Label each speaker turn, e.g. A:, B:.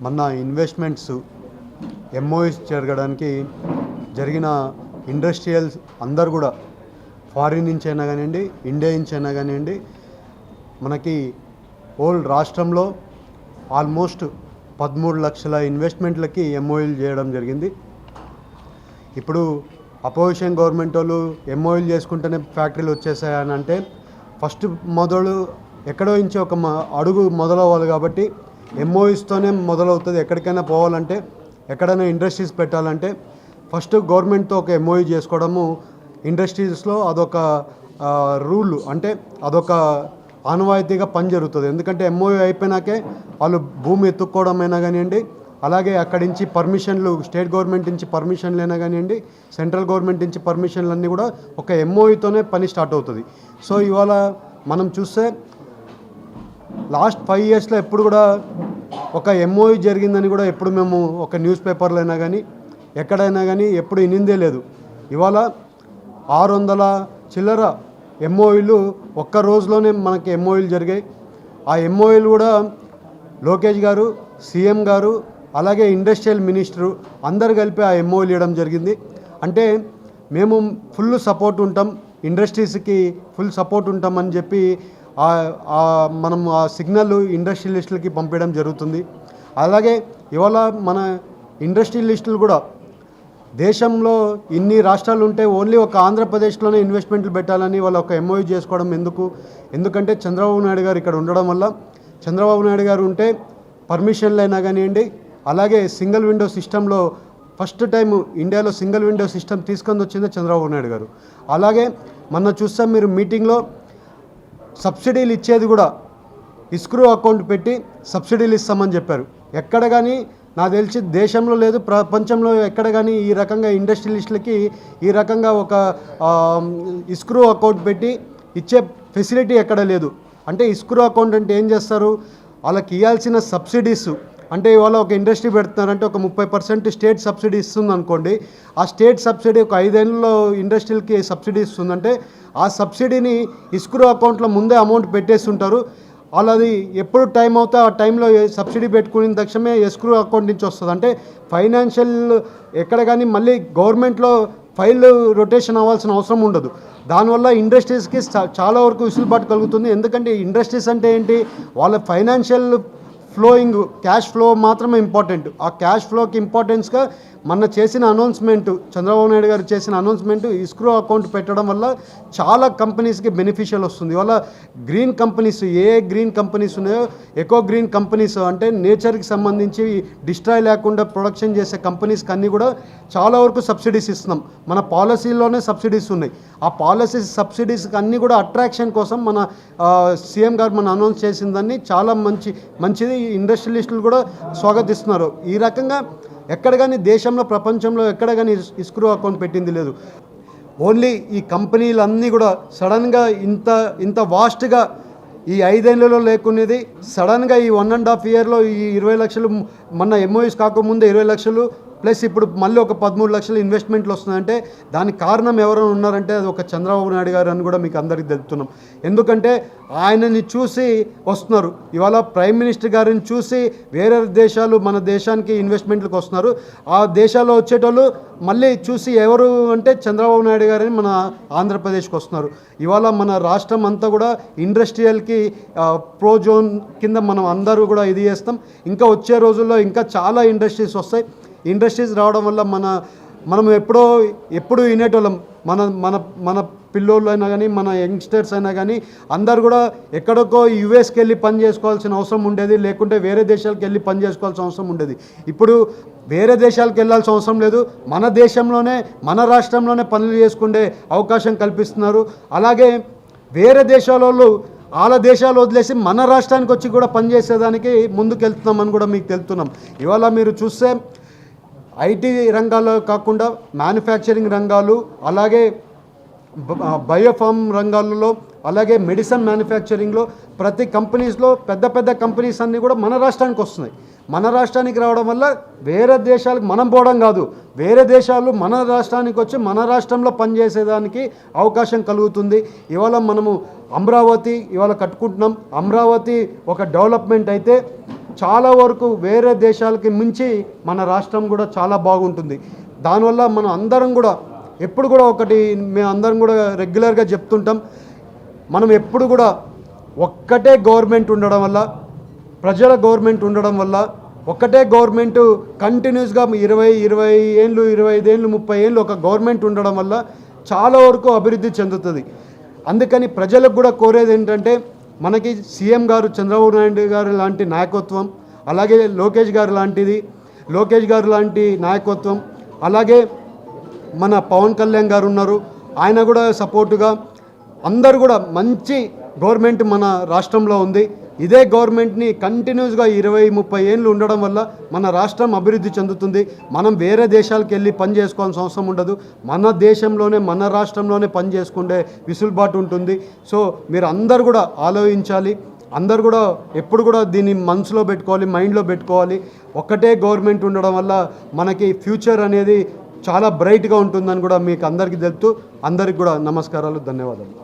A: మన investments MOs జరగడానికి జరిగిన ఇండస్ట్రియల్స్ అందరు కూడా ఫారిన్ నుంచి అయినా కానివ్వండి, ఇండియా నుంచి అయినా కానివ్వండి, మనకి ఓల్డ్ రాష్ట్రంలో ఆల్మోస్ట్ 13 లక్షల ఇన్వెస్ట్మెంట్లకి ఎంఓఎల్ చేయడం జరిగింది. ఇప్పుడు అపోజిషన్ గవర్నమెంట్ వాళ్ళు ఎంఓఎల్ చేసుకుంటేనే ఫ్యాక్టరీలు వచ్చేసాయని అంటే ఫస్ట్ మొదలు ఎక్కడో నుంచి ఒక అడుగు మొదలవ్వాలి. కాబట్టి ఎంఓఎస్తోనే మొదలవుతుంది. ఎక్కడికైనా పోవాలంటే, ఎక్కడైనా ఇండస్ట్రీస్ పెట్టాలంటే ఫస్ట్ గవర్నమెంట్తో ఒక ఎంఓయూ చేసుకోవడము ఇండస్ట్రీస్లో అదొక రూల్, అంటే అదొక ఆనవాయితీగా పని జరుగుతుంది. ఎందుకంటే ఎంఓయూ అయిపోయినాకే వాళ్ళు భూమి ఎత్తుక్కోవడం అయినా కానివ్వండి, అలాగే అక్కడి నుంచి పర్మిషన్లు, స్టేట్ గవర్నమెంట్ నుంచి పర్మిషన్లు అయినా కానివ్వండి, సెంట్రల్ గవర్నమెంట్ నుంచి పర్మిషన్లు అన్నీ కూడా ఒక ఎంఓయూతోనే పని స్టార్ట్ అవుతుంది. సో ఇవాళ మనం చూస్తే లాస్ట్ 5 ఇయర్స్లో ఎప్పుడు కూడా ఒక ఎంఓయూ జరిగిందని కూడా ఎప్పుడు మేము ఒక న్యూస్ పేపర్లో అయినా కానీ ఎక్కడైనా కానీ ఎప్పుడు వినిందే లేదు. ఇవాళ 600 చిల్లర ఎంఓయూలు ఒక్క రోజులోనే మనకి ఎంఓయూలు జరిగాయి. ఆ ఎంఓయూలు కూడా లోకేష్ గారు, సీఎం గారు, అలాగే ఇండస్ట్రియల్ మినిస్టరు అందరు కలిపి ఆ ఎంఓయూలు ఇవ్వడం జరిగింది. అంటే మేము ఫుల్ సపోర్ట్ ఉంటాం, ఇండస్ట్రీస్కి ఫుల్ సపోర్ట్ ఉంటామని చెప్పి మనం ఆ సిగ్నల్ ఇండస్ట్రియలిస్టులకి పంపించడం జరుగుతుంది. అలాగే ఇవాళ మన ఇండస్ట్రియలిస్టులు కూడా దేశంలో ఇన్ని రాష్ట్రాలు ఉంటే ఓన్లీ ఒక ఆంధ్రప్రదేశ్లోనే ఇన్వెస్ట్మెంట్లు పెట్టాలని వాళ్ళు ఒక ఎంఓయూ చేసుకోవడం ఎందుకంటే చంద్రబాబు నాయుడు గారు ఇక్కడ ఉండడం వల్ల, చంద్రబాబు నాయుడు గారు ఉంటే పర్మిషన్లు అయినా కానివ్వండి, అలాగే సింగిల్ విండో సిస్టంలో ఫస్ట్ టైం ఇండియాలో సింగిల్ విండో సిస్టమ్ తీసుకొని వచ్చిందే చంద్రబాబు నాయుడు గారు. అలాగే మొన్న చూస్తాం మీరు మీటింగ్లో సబ్సిడీలు ఇచ్చేది కూడా ఇస్క్రూ అకౌంట్ పెట్టి సబ్సిడీలు ఇస్తామని చెప్పారు. ఎక్కడ కానీ నాకు తెలిసి దేశంలో లేదు, ప్రపంచంలో ఎక్కడ కానీ ఈ రకంగా ఇండస్ట్రియలిస్టులకి ఈ రకంగా ఒక ఇస్క్రూ అకౌంట్ పెట్టి ఇచ్చే ఫెసిలిటీ ఎక్కడ లేదు. అంటే ఇస్క్రూ అకౌంట్ అంటే ఏం చేస్తారు, వాళ్ళకి ఇవ్వాల్సిన సబ్సిడీస్ అంటే ఇవాళ ఒక ఇండస్ట్రీ పెడుతున్నారంటే ఒక 30% స్టేట్ సబ్సిడీ ఇస్తుంది అనుకోండి. ఆ స్టేట్ సబ్సిడీ ఒక 5 ఏళ్ళలో ఇండస్ట్రీలకి సబ్సిడీ ఇస్తుందంటే ఆ సబ్సిడీని ఇస్క్రూ అకౌంట్లో ముందే అమౌంట్ పెట్టేసి ఉంటారు. వాళ్ళది ఎప్పుడు టైం అవుతా ఆ టైంలో సబ్సిడీ పెట్టుకునే తక్షణమే ఎస్క్రూ అకౌంట్ నుంచి వస్తుంది. అంటే ఫైనాన్షియల్ ఎక్కడ కానీ మళ్ళీ గవర్నమెంట్లో ఫైల్ రొటేషన్ అవ్వాల్సిన అవసరం ఉండదు. దానివల్ల ఇండస్ట్రీస్కి చాలా వరకు విసులుబాటు కలుగుతుంది. ఎందుకంటే ఇండస్ట్రీస్ అంటే ఏంటి, వాళ్ళ ఫైనాన్షియల్ ఫ్లోయింగ్, క్యాష్ ఫ్లో మాత్రమే ఇంపార్టెంట్. ఆ క్యాష్ ఫ్లోకి ఇంపార్టెన్స్గా మొన్న చేసిన అనౌన్స్మెంట్, చంద్రబాబు నాయుడు గారు చేసిన అనౌన్స్మెంట్ ఇస్క్రూ అకౌంట్ పెట్టడం వల్ల చాలా కంపెనీస్కి బెనిఫిషియల్ వస్తుంది. ఇవాళ గ్రీన్ కంపెనీస్, గ్రీన్ కంపెనీస్ ఉన్నాయో, ఎకో గ్రీన్ కంపెనీస్ అంటే నేచర్కి సంబంధించి డిస్ట్రాయ్ లేకుండా ప్రొడక్షన్ చేసే కంపెనీస్కి అన్నీ కూడా చాలా వరకు సబ్సిడీస్ ఇస్తున్నాం. మన పాలసీలోనే సబ్సిడీస్ ఉన్నాయి. ఆ సబ్సిడీస్కి అన్నీ కూడా అట్రాక్షన్ కోసం మన సీఎం గారు మన అనౌన్స్ చేసిందని చాలా మంచిది. ఇండస్ట్రియలిస్టులు కూడా స్వాగతిస్తున్నారు. ఈ రకంగా ఎక్కడ కానీ దేశంలో, ప్రపంచంలో ఎక్కడ కానీ ఇస్క్రూ అకౌంట్ పెట్టింది లేదు. ఓన్లీ ఈ కంపెనీలన్నీ కూడా సడన్గా ఇంత వాస్ట్గా ఈ 5 ఏళ్లలో లేకునేది సడన్గా ఈ 1.5 ఇయర్లో ఈ 20 లక్షలు, మొన్న ఎంఓఎస్ కాకముందే 20 లక్షలు ప్లస్ ఇప్పుడు మళ్ళీ ఒక 13 లక్షలు ఇన్వెస్ట్మెంట్లు వస్తున్నాయంటే దానికి కారణం ఎవరైనా ఉన్నారంటే అది ఒక చంద్రబాబు నాయుడు గారు అని కూడా మీకు అందరికీ తెలుపుతున్నాం. ఎందుకంటే ఆయనని చూసి వస్తున్నారు. ఇవాళ ప్రైమ్ మినిస్టర్ గారిని చూసి వేరే దేశాలు మన దేశానికి ఇన్వెస్ట్మెంట్లకు వస్తున్నారు. ఆ దేశాల్లో వచ్చేటోళ్ళు మళ్ళీ చూసి ఎవరు అంటే చంద్రబాబు నాయుడు గారని మన ఆంధ్రప్రదేశ్కి వస్తున్నారు. ఇవాళ మన రాష్ట్రం అంతా కూడా ఇండస్ట్రియల్కి ప్రోజోన్ కింద మనం అందరూ కూడా ఇది చేస్తాం. ఇంకా వచ్చే రోజుల్లో ఇంకా చాలా ఇండస్ట్రీస్ వస్తాయి. ఇండస్ట్రీస్ రావడం వల్ల మనం ఎప్పుడు వినేటోళ్ళం, మన పిల్లోళ్ళు అయినా కానీ, మన యంగ్స్టర్స్ అయినా కానీ అందరు కూడా ఎక్కడికో యుఎస్కి వెళ్ళి పని చేసుకోవాల్సిన అవసరం ఉండేది, లేకుంటే వేరే దేశాలకు వెళ్ళి పని చేసుకోవాల్సిన అవసరం ఉండేది. ఇప్పుడు వేరే దేశాలకు వెళ్ళాల్సిన అవసరం లేదు. మన దేశంలోనే, మన రాష్ట్రంలోనే పనులు చేసుకునే అవకాశం కల్పిస్తున్నారు. అలాగే వేరే దేశాల వాళ్ళు వాళ్ళ దేశాలు వదిలేసి మన రాష్ట్రానికి వచ్చి కూడా పనిచేసేదానికి ముందుకెళ్తున్నామని కూడా మీకు తెలుపుతున్నాం. ఇవాళ మీరు చూస్తే ఐటీ రంగాల్లో కాకుండా మ్యానుఫ్యాక్చరింగ్ రంగాలు, అలాగే బయోఫార్మ్ రంగాలలో, అలాగే మెడిసిన్ మ్యానుఫ్యాక్చరింగ్లో ప్రతి కంపెనీస్లో పెద్ద కంపెనీస్ అన్నీ కూడా మన రాష్ట్రానికి వస్తున్నాయి. మన రాష్ట్రానికి రావడం వల్ల వేరే దేశాలకు మనం పోవడం కాదు, వేరే దేశాలు మన రాష్ట్రానికి వచ్చి మన రాష్ట్రంలో పనిచేసేదానికి అవకాశం కలుగుతుంది. ఇవాళ మనము అమరావతి ఇవాళ కట్టుకుంటున్నాం. అమరావతి ఒక డెవలప్మెంట్ అయితే చాలా వరకు వేరే దేశాలకి మించి మన రాష్ట్రం కూడా చాలా బాగుంటుంది. దానివల్ల మనం అందరం కూడా ఎప్పుడు కూడా ఒకటి మేము అందరం కూడా రెగ్యులర్గా చెప్తుంటాం, మనం ఎప్పుడు కూడా ఒక్కటే గవర్నమెంట్ ఉండడం వల్ల, ప్రజల గవర్నమెంట్ ఉండడం వల్ల, ఒక్కటే గవర్నమెంట్ కంటిన్యూస్గా 20 ఏళ్ళు 25 ఏళ్ళు 30 ఏళ్ళు ఒక గవర్నమెంట్ ఉండడం వల్ల చాలా వరకు అభివృద్ధి చెందుతుంది. అందుకని ప్రజలకు కూడా కోరేది ఏంటంటే, మనకి సీఎం గారు చంద్రబాబు నాయుడు గారు లాంటి నాయకత్వం, అలాగే లోకేష్ గారు లాంటి నాయకత్వం, అలాగే మన పవన్ కళ్యాణ్ గారు ఉన్నారు, ఆయన కూడా సపోర్టుగా అందరూ కూడా మంచి గవర్నమెంట్ మన రాష్ట్రంలో ఉంది. ఇదే గవర్నమెంట్ని కంటిన్యూస్గా 20-30 ఏళ్ళు ఉండడం వల్ల మన రాష్ట్రం అభివృద్ధి చెందుతుంది. మనం వేరే దేశాలకు వెళ్ళి పని చేసుకోవాల్సిన అవసరం ఉండదు. మన దేశంలోనే మన రాష్ట్రంలోనే పని చేసుకుంటే విసులుబాటు ఉంటుంది. సో మీరు అందరు కూడా ఆలోచించాలి, అందరు కూడా ఎప్పుడు కూడా దీన్ని మనసులో పెట్టుకోవాలి, మైండ్లో పెట్టుకోవాలి. ఒక్కటే గవర్నమెంట్ ఉండడం వల్ల మనకి ఫ్యూచర్ అనేది చాలా బ్రైట్గా ఉంటుందని కూడా మీకు అందరికీ తెలుపుతూ అందరికి కూడా నమస్కారాలు, ధన్యవాదాలు.